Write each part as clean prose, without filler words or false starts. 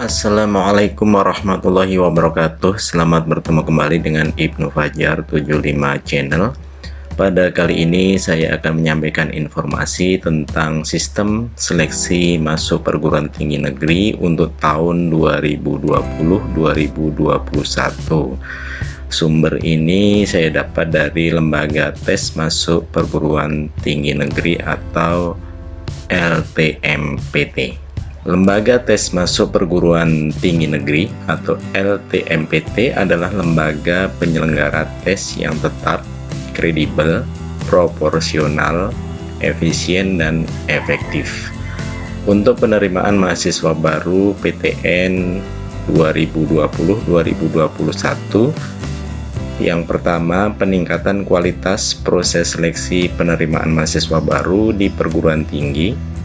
Assalamualaikum warahmatullahi wabarakatuh. Selamat bertemu kembali dengan Ibnu Fajar 75 Channel. Pada kali ini saya akan menyampaikan informasi tentang sistem seleksi masuk perguruan tinggi negeri untuk tahun 2020-2021. Sumber ini saya dapat dari Lembaga Tes Masuk Perguruan Tinggi Negeri atau LTMPT. Lembaga Tes Masuk Perguruan Tinggi Negeri atau LTMPT adalah lembaga penyelenggara tes yang tetap, kredibel, proporsional, efisien, dan efektif. Untuk penerimaan mahasiswa baru PTN 2020-2021, yang pertama, peningkatan kualitas proses seleksi penerimaan mahasiswa baru di perguruan tinggi.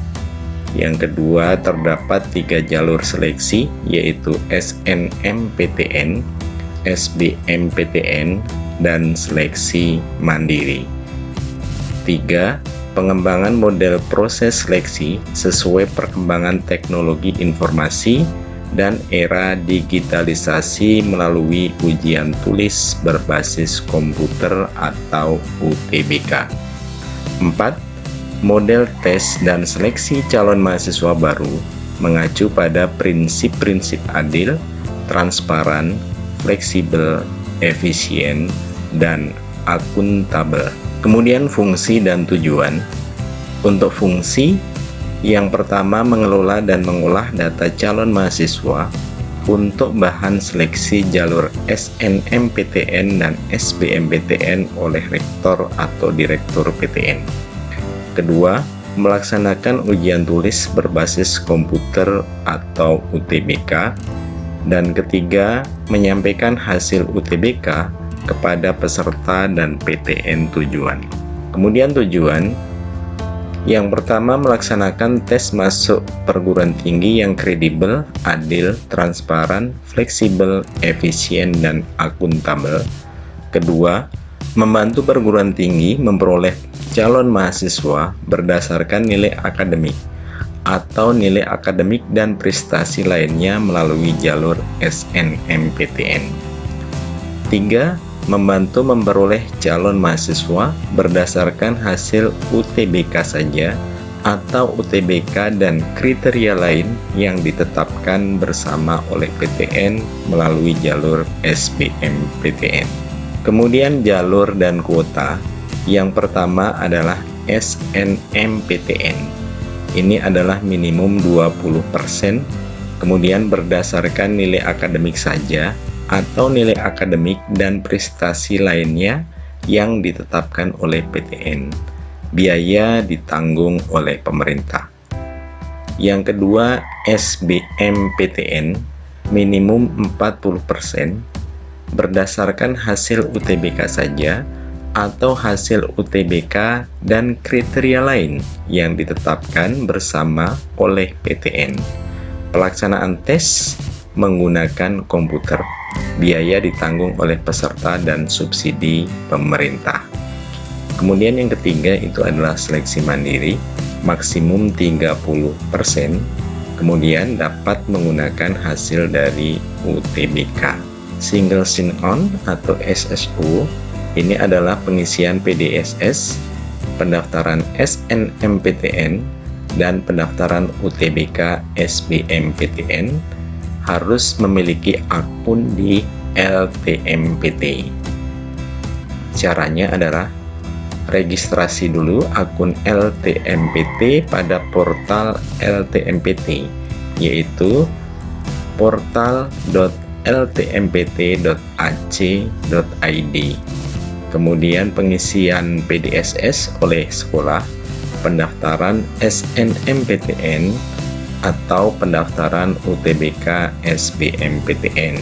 Yang kedua, terdapat 3 jalur seleksi, yaitu SNMPTN, SBMPTN, dan seleksi mandiri. 3. Pengembangan model proses seleksi sesuai perkembangan teknologi informasi dan era digitalisasi melalui ujian tulis berbasis komputer atau UTBK. 4. Model tes dan seleksi calon mahasiswa baru mengacu pada prinsip-prinsip adil, transparan, fleksibel, efisien, dan akuntabel. Kemudian fungsi dan tujuan. Untuk fungsi, yang pertama mengelola dan mengolah data calon mahasiswa untuk bahan seleksi jalur SNMPTN dan SBMPTN oleh rektor atau direktur PTN. Kedua, melaksanakan ujian tulis berbasis komputer atau UTBK. Dan ketiga, menyampaikan hasil UTBK kepada peserta dan PTN tujuan. Kemudian tujuan, yang pertama melaksanakan tes masuk perguruan tinggi yang kredibel, adil, transparan, fleksibel, efisien, dan akuntabel. Kedua, membantu perguruan tinggi memperoleh calon mahasiswa berdasarkan nilai akademik atau nilai akademik dan prestasi lainnya melalui jalur SNMPTN. 3. Membantu memperoleh calon mahasiswa berdasarkan hasil UTBK saja atau UTBK dan kriteria lain yang ditetapkan bersama oleh PTN melalui jalur SBMPTN. Kemudian jalur dan kuota. Yang pertama adalah SNMPTN. Ini adalah minimum 20%, kemudian berdasarkan nilai akademik saja atau nilai akademik dan prestasi lainnya yang ditetapkan oleh PTN. Biaya ditanggung oleh pemerintah. Yang kedua, SBMPTN, minimum 40%, berdasarkan hasil UTBK saja atau hasil UTBK dan kriteria lain yang ditetapkan bersama oleh PTN. Pelaksanaan tes menggunakan komputer. Biaya ditanggung oleh peserta dan subsidi pemerintah. Kemudian yang ketiga itu adalah seleksi mandiri, maksimum 30%, kemudian dapat menggunakan hasil dari UTBK. Single sign-on atau SSO, ini adalah pengisian PDSS, pendaftaran SNMPTN, dan pendaftaran UTBK SBMPTN harus memiliki akun di LTMPT. Caranya adalah registrasi dulu akun LTMPT pada portal LTMPT, yaitu portal.ltmpt.ac.id. Kemudian pengisian PDSS oleh sekolah, pendaftaran SNMPTN, atau pendaftaran UTBK SBMPTN.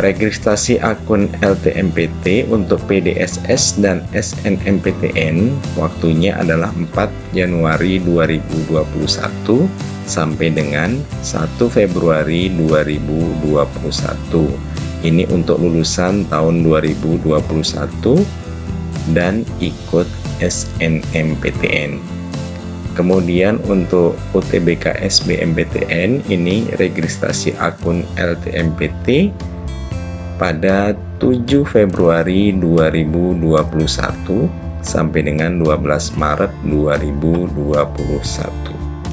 Registrasi akun LTMPT untuk PDSS dan SNMPTN waktunya adalah 4 Januari 2021 sampai dengan 1 Februari 2021. Ini untuk lulusan tahun 2021 dan ikut SNMPTN. Kemudian untuk UTBK SBMPTN ini registrasi akun LTMPT pada 7 Februari 2021 sampai dengan 12 Maret 2021.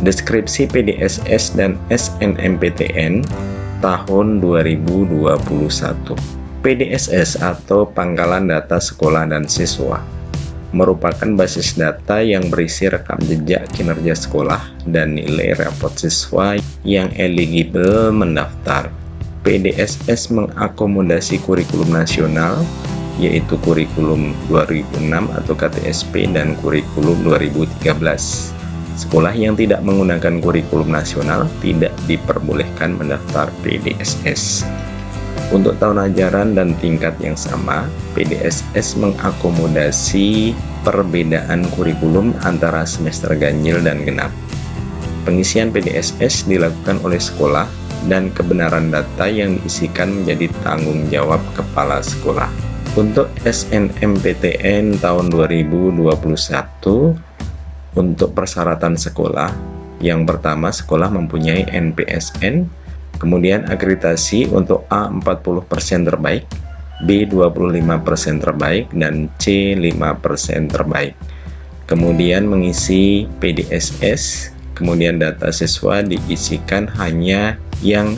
Deskripsi PDSS dan SNMPTN tahun 2021. PDSS atau Pangkalan Data Sekolah dan Siswa merupakan basis data yang berisi rekam jejak kinerja sekolah dan nilai rapot siswa yang eligible mendaftar. PDSS mengakomodasi kurikulum nasional, yaitu kurikulum 2006 atau KTSP dan kurikulum 2013. Sekolah yang tidak menggunakan kurikulum nasional tidak diperbolehkan mendaftar PDSS. Untuk tahun ajaran dan tingkat yang sama, PDSS mengakomodasi perbedaan kurikulum antara semester ganjil dan genap. Pengisian PDSS dilakukan oleh sekolah dan kebenaran data yang diisikan menjadi tanggung jawab kepala sekolah. Untuk SNMPTN tahun 2021, untuk persyaratan sekolah, yang pertama sekolah mempunyai NPSN, kemudian akreditasi untuk A 40% terbaik, B 25% terbaik, dan C 5% terbaik. Kemudian mengisi PDSS, kemudian data siswa diisikan hanya yang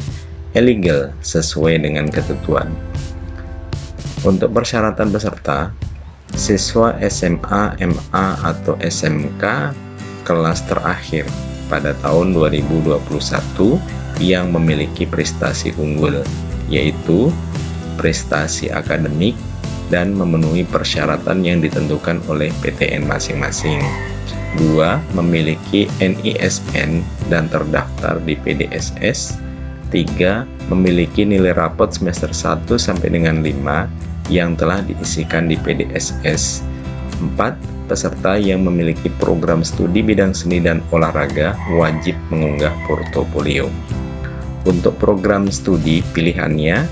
illegal sesuai dengan ketentuan. Untuk persyaratan peserta, siswa SMA, MA, atau SMK kelas terakhir pada tahun 2021 yang memiliki prestasi unggul, yaitu prestasi akademik dan memenuhi persyaratan yang ditentukan oleh PTN masing-masing. 2. Memiliki NISN dan terdaftar di PDSS. 3. Memiliki nilai rapot semester 1 sampai dengan 5 yang telah diisikan di PDSS. 4. Peserta yang memiliki program studi bidang seni dan olahraga wajib mengunggah portofolio. Untuk program studi pilihannya,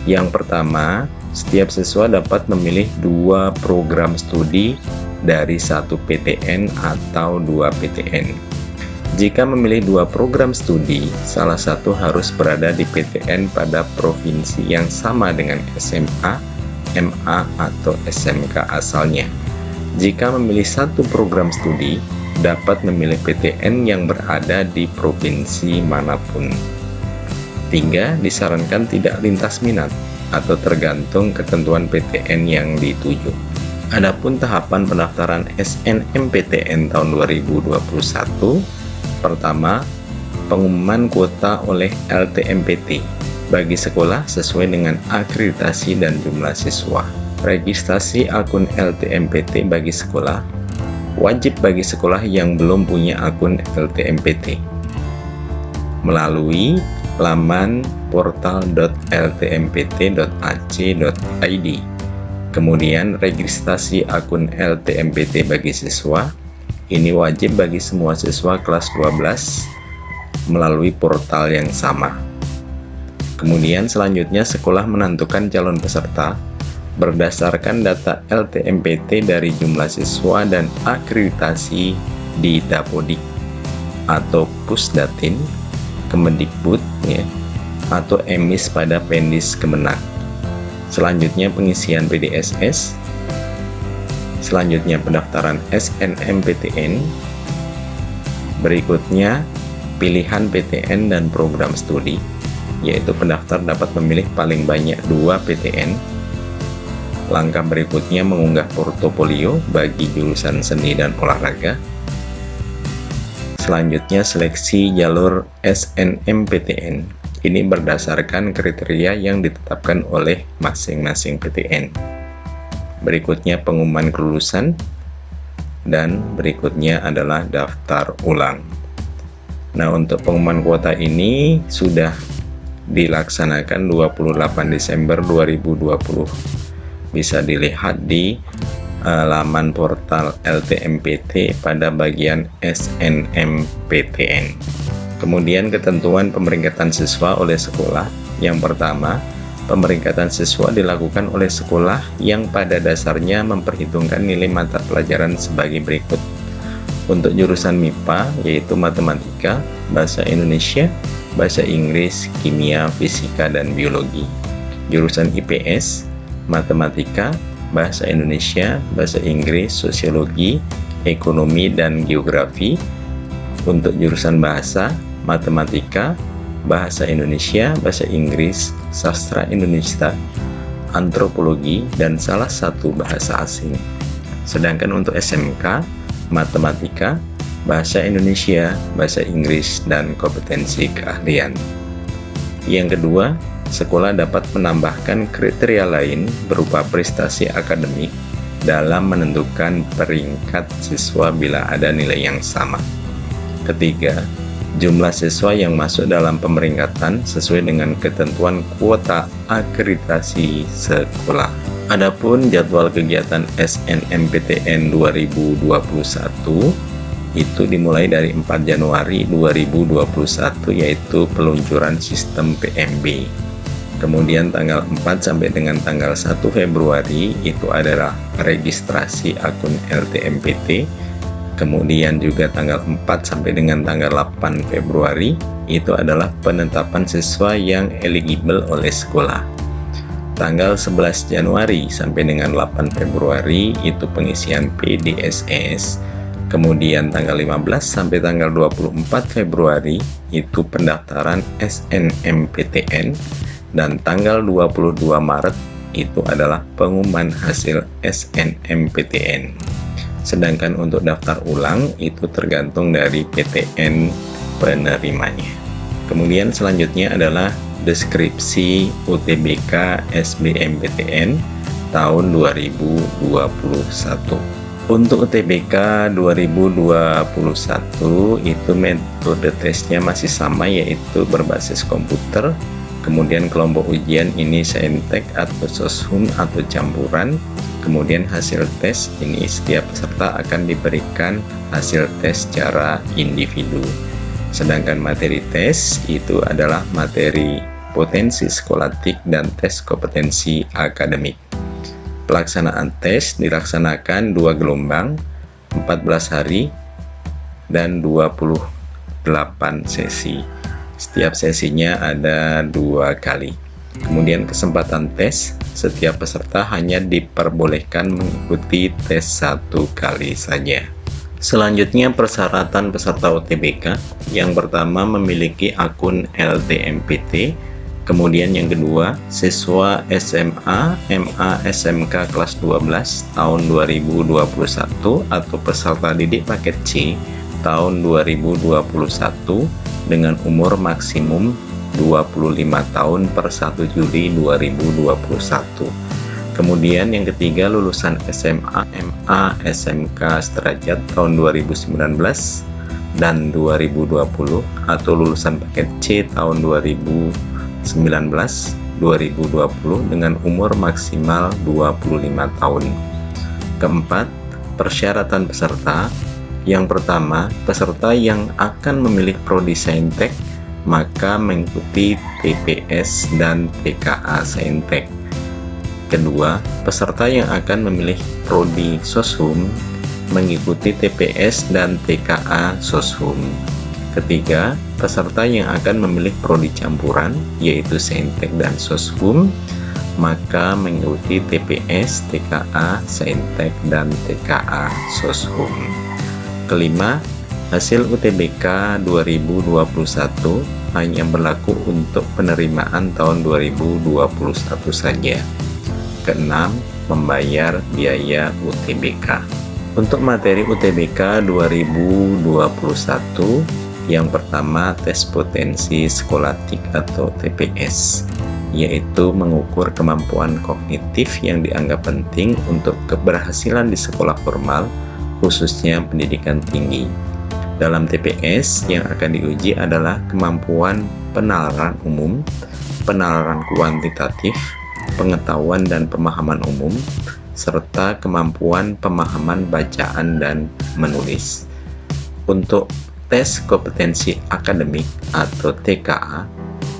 yang pertama, setiap siswa dapat memilih 2 program studi dari 1 PTN atau 2 PTN. Jika memilih 2 program studi, salah satu harus berada di PTN pada provinsi yang sama dengan SMA, MA, atau SMK asalnya. Jika memilih 1 program studi, dapat memilih PTN yang berada di provinsi manapun. 3. Disarankan tidak lintas minat atau tergantung ketentuan PTN yang dituju. Adapun tahapan pendaftaran SNMPTN tahun 2021, pertama, pengumuman kuota oleh LTMPT bagi sekolah sesuai dengan akreditasi dan jumlah siswa. Registrasi akun LTMPT bagi sekolah wajib bagi sekolah yang belum punya akun LTMPT melalui laman portal.ltmpt.ac.id. Kemudian registrasi akun LTMPT bagi siswa ini wajib bagi semua siswa kelas 12 melalui portal yang sama. Kemudian selanjutnya sekolah menentukan calon peserta berdasarkan data LTMPT dari jumlah siswa dan akreditasi di Dapodik atau Pusdatin, Kemendikbud, atau emis pada Pendis Kemenak. Selanjutnya pengisian PDSS, selanjutnya pendaftaran SNMPTN, berikutnya pilihan PTN dan program studi, yaitu pendaftar dapat memilih paling banyak 2 PTN. Langkah berikutnya mengunggah portofolio bagi jurusan seni dan olahraga. Selanjutnya seleksi jalur SNMPTN. Ini berdasarkan kriteria yang ditetapkan oleh masing-masing PTN. Berikutnya pengumuman kelulusan, dan berikutnya adalah daftar ulang. Nah, untuk pengumuman kuota ini sudah dilaksanakan 28 Desember 2020. Bisa dilihat di laman portal LTMPT pada bagian SNMPTN. Kemudian ketentuan pemeringkatan siswa oleh sekolah. Yang pertama, pemeringkatan siswa dilakukan oleh sekolah yang pada dasarnya memperhitungkan nilai mata pelajaran sebagai berikut. Untuk jurusan MIPA yaitu Matematika, Bahasa Indonesia, Bahasa Inggris, Kimia, Fisika, dan Biologi. Jurusan IPS, Matematika, Bahasa Indonesia, Bahasa Inggris, Sosiologi, Ekonomi, dan Geografi. Untuk jurusan Bahasa, Matematika, Bahasa Indonesia, Bahasa Inggris, Sastra Indonesia, Antropologi, dan salah satu bahasa asing. Sedangkan untuk SMK, Matematika, Bahasa Indonesia, Bahasa Inggris, dan kompetensi keahlian. Yang kedua, sekolah dapat menambahkan kriteria lain berupa prestasi akademik dalam menentukan peringkat siswa bila ada nilai yang sama. Ketiga, jumlah siswa yang masuk dalam pemeringkatan sesuai dengan ketentuan kuota akreditasi sekolah. Adapun jadwal kegiatan SNMPTN 2021 itu dimulai dari 4 Januari 2021 yaitu peluncuran sistem PMB. Kemudian tanggal 4 sampai dengan tanggal 1 Februari itu adalah registrasi akun LTMPT. Kemudian juga tanggal 4 sampai dengan tanggal 8 Februari itu adalah penetapan siswa yang eligible oleh sekolah. Tanggal 11 Januari sampai dengan 8 Februari itu pengisian PDSS. Kemudian tanggal 15 sampai tanggal 24 Februari itu pendaftaran SNMPTN. Dan tanggal 22 Maret itu adalah pengumuman hasil SNMPTN. Sedangkan untuk daftar ulang itu tergantung dari PTN penerimanya. Kemudian selanjutnya adalah deskripsi UTBK SBMPTN tahun 2021. Untuk UTBK 2021 itu metode tesnya masih sama yaitu berbasis komputer. Kemudian kelompok ujian ini saintek atau soshum atau campuran. Kemudian hasil tes ini setiap peserta akan diberikan hasil tes secara individu. Sedangkan materi tes itu adalah materi potensi skolatik dan tes kompetensi akademik. Pelaksanaan tes dilaksanakan 2 gelombang, 14 hari, dan 28 sesi. Setiap sesinya ada 2 kali. Kemudian kesempatan tes, setiap peserta hanya diperbolehkan mengikuti tes 1 kali saja. Selanjutnya persyaratan peserta UTBK. Yang pertama memiliki akun LTMPT. Kemudian yang kedua, siswa SMA, MA, SMK kelas 12 tahun 2021 atau peserta didik paket C tahun 2021 dengan umur maksimum 25 tahun per 1 Juli 2021. Kemudian yang ketiga, lulusan SMA, MA, SMK sederajat tahun 2019 dan 2020 atau lulusan paket C tahun 2019 2020 dengan umur maksimal 25 tahun. Keempat, persyaratan peserta. Yang pertama, peserta yang akan memilih prodi Saintek maka mengikuti TPS dan TKA Saintek. Kedua, peserta yang akan memilih prodi Soshum mengikuti TPS dan TKA Soshum. Ketiga, peserta yang akan memilih prodi campuran yaitu Saintek dan Soshum maka mengikuti TPS, TKA, Saintek, dan TKA Soshum. Kelima, hasil UTBK 2021 hanya berlaku untuk penerimaan tahun 2021 saja. Keenam, membayar biaya UTBK. Untuk materi UTBK 2021, yang pertama tes potensi skolatik atau TPS, yaitu mengukur kemampuan kognitif yang dianggap penting untuk keberhasilan di sekolah formal, khususnya pendidikan tinggi. Dalam TPS yang akan diuji adalah kemampuan penalaran umum, penalaran kuantitatif, pengetahuan dan pemahaman umum, serta kemampuan pemahaman bacaan dan menulis. Untuk tes kompetensi akademik atau TKA,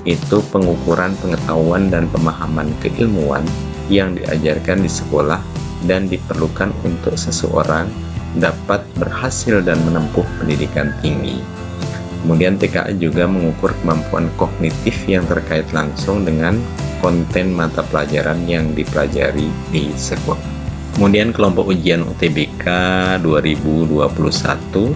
itu pengukuran pengetahuan dan pemahaman keilmuan yang diajarkan di sekolah dan diperlukan untuk seseorang dapat berhasil dan menempuh pendidikan tinggi. Kemudian TKA juga mengukur kemampuan kognitif yang terkait langsung dengan konten mata pelajaran yang dipelajari di sekolah. Kemudian kelompok ujian UTBK 2021,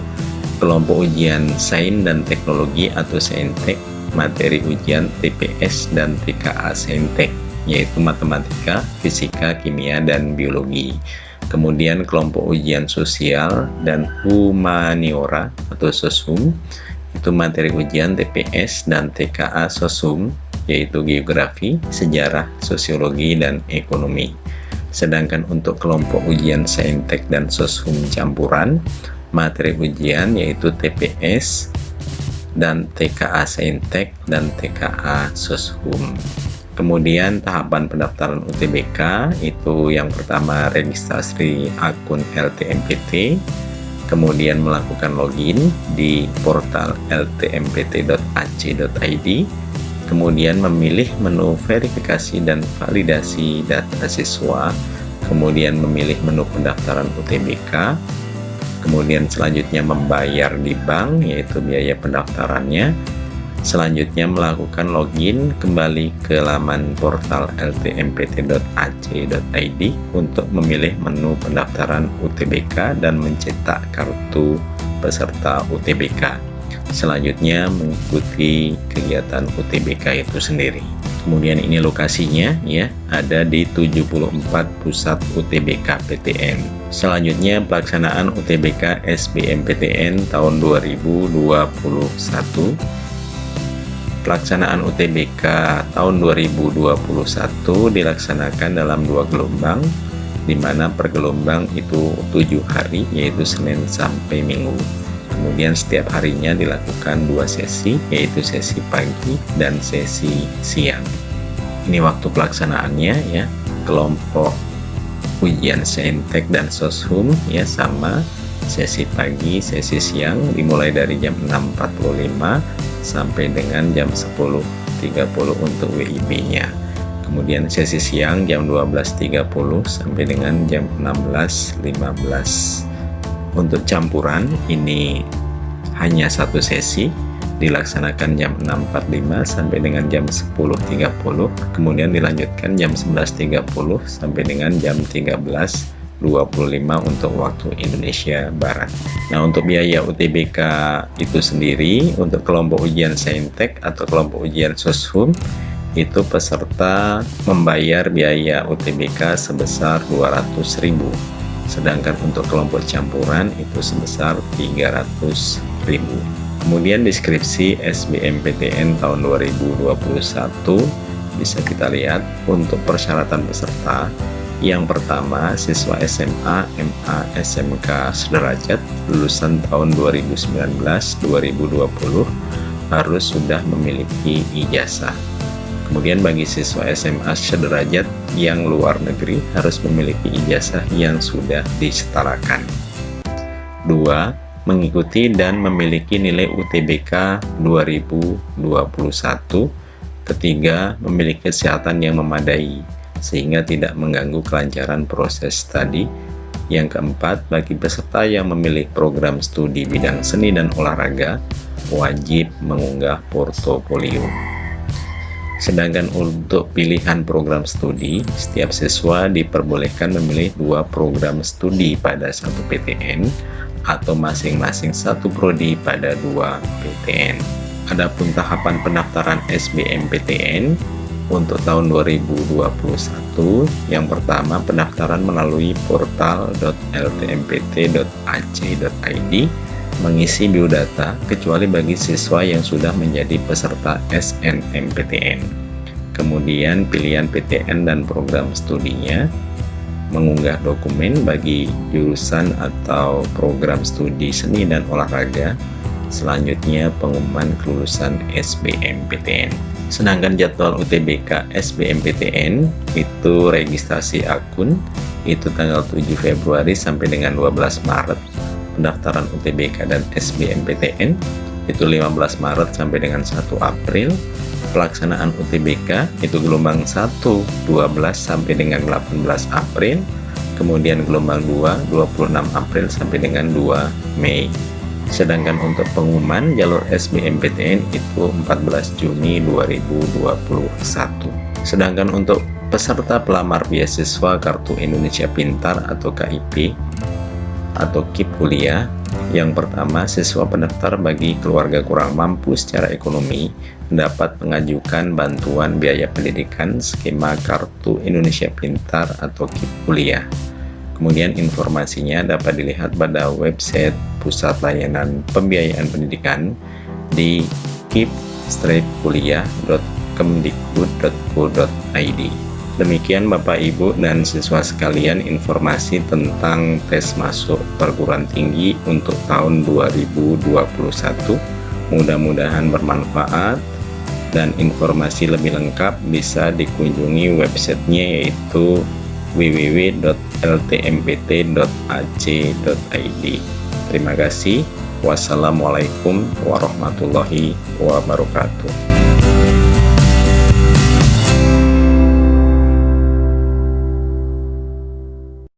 kelompok ujian Sains dan Teknologi atau Saintek, materi ujian TPS dan TKA Saintek, yaitu matematika, fisika, kimia, dan biologi. Kemudian kelompok ujian sosial dan humaniora atau SOSHUM, itu materi ujian TPS dan TKA SOSHUM, yaitu geografi, sejarah, sosiologi, dan ekonomi. Sedangkan untuk kelompok ujian Saintek dan SOSHUM campuran, materi ujian yaitu TPS dan TKA Saintek dan TKA SOSHUM. Kemudian tahapan pendaftaran UTBK itu yang pertama registrasi akun LTMPT, kemudian melakukan login di portal ltmpt.ac.id, kemudian memilih menu verifikasi dan validasi data siswa, kemudian memilih menu pendaftaran UTBK, kemudian selanjutnya membayar di bank yaitu biaya pendaftarannya. Selanjutnya melakukan login kembali ke laman portal ltmpt.ac.id untuk memilih menu pendaftaran UTBK dan mencetak kartu peserta UTBK. Selanjutnya mengikuti kegiatan UTBK itu sendiri. Kemudian ini lokasinya ya, ada di 74 pusat UTBK PTN. Selanjutnya pelaksanaan UTBK SBMPTN tahun 2021. Pelaksanaan UTBK tahun 2021 dilaksanakan dalam 2 gelombang, di mana per gelombang itu 7 hari, yaitu Senin sampai Minggu. Kemudian setiap harinya dilakukan 2 sesi, yaitu sesi pagi dan sesi siang. Ini waktu pelaksanaannya ya, kelompok ujian Saintek dan SOSHUM ya sama, sesi pagi, sesi siang dimulai dari jam 6.45 sampai dengan jam 10.30 untuk WIB-nya. Kemudian sesi siang jam 12.30 sampai dengan jam 16.15. Untuk campuran ini hanya 1 sesi, dilaksanakan jam 6.45 sampai dengan jam 10.30, kemudian dilanjutkan jam 11.30 sampai dengan jam 13.25 untuk waktu Indonesia Barat. Nah, untuk biaya UTBK itu sendiri untuk kelompok ujian Saintek atau kelompok ujian SOSHUM itu peserta membayar biaya UTBK sebesar 200.000. Sedangkan untuk kelompok campuran itu sebesar 300.000. Kemudian deskripsi SBMPTN tahun 2021 bisa kita lihat untuk persyaratan peserta. Yang pertama, siswa SMA, MA, SMK sederajat lulusan tahun 2019-2020 harus sudah memiliki ijazah. Kemudian bagi siswa SMA sederajat yang luar negeri harus memiliki ijazah yang sudah disetarakan. 2. Mengikuti dan memiliki nilai UTBK 2021. Ketiga, memiliki kesehatan yang memadai sehingga tidak mengganggu kelancaran proses studi. Yang keempat, bagi peserta yang memilih program studi bidang seni dan olahraga wajib mengunggah portofolio. Sedangkan untuk pilihan program studi, setiap siswa diperbolehkan memilih 2 program studi pada 1 PTN atau masing-masing 1 prodi pada 2 PTN. Adapun tahapan pendaftaran SBMPTN untuk tahun 2021, yang pertama pendaftaran melalui portal.ltmpt.ac.id, mengisi biodata kecuali bagi siswa yang sudah menjadi peserta SNMPTN. Kemudian pilihan PTN dan program studinya, mengunggah dokumen bagi jurusan atau program studi seni dan olahraga, selanjutnya pengumuman kelulusan SBMPTN. Sedangkan jadwal UTBK SBMPTN itu registrasi akun itu tanggal 7 Februari sampai dengan 12 Maret. Pendaftaran UTBK dan SBMPTN itu 15 Maret sampai dengan 1 April. Pelaksanaan UTBK itu gelombang 1 12 sampai dengan 18 April. kemudian gelombang 2 26 April sampai dengan 2 Mei. Sedangkan untuk pengumuman jalur SBMPTN itu 14 Juni 2021. Sedangkan untuk peserta pelamar beasiswa Kartu Indonesia Pintar atau KIP atau KIP kuliah, yang pertama, siswa pendaftar bagi keluarga kurang mampu secara ekonomi dapat mengajukan bantuan biaya pendidikan skema Kartu Indonesia Pintar atau KIP kuliah. Kemudian informasinya dapat dilihat pada website Pusat Layanan Pembiayaan Pendidikan di kip-kuliah.kemdikbud.go.id. Demikian Bapak Ibu dan siswa sekalian informasi tentang tes masuk perguruan tinggi untuk tahun 2021. Mudah-mudahan bermanfaat, dan informasi lebih lengkap bisa dikunjungi websitenya yaitu www.ltmpt.ac.id. Terima kasih. Wassalamualaikum warahmatullahi wabarakatuh.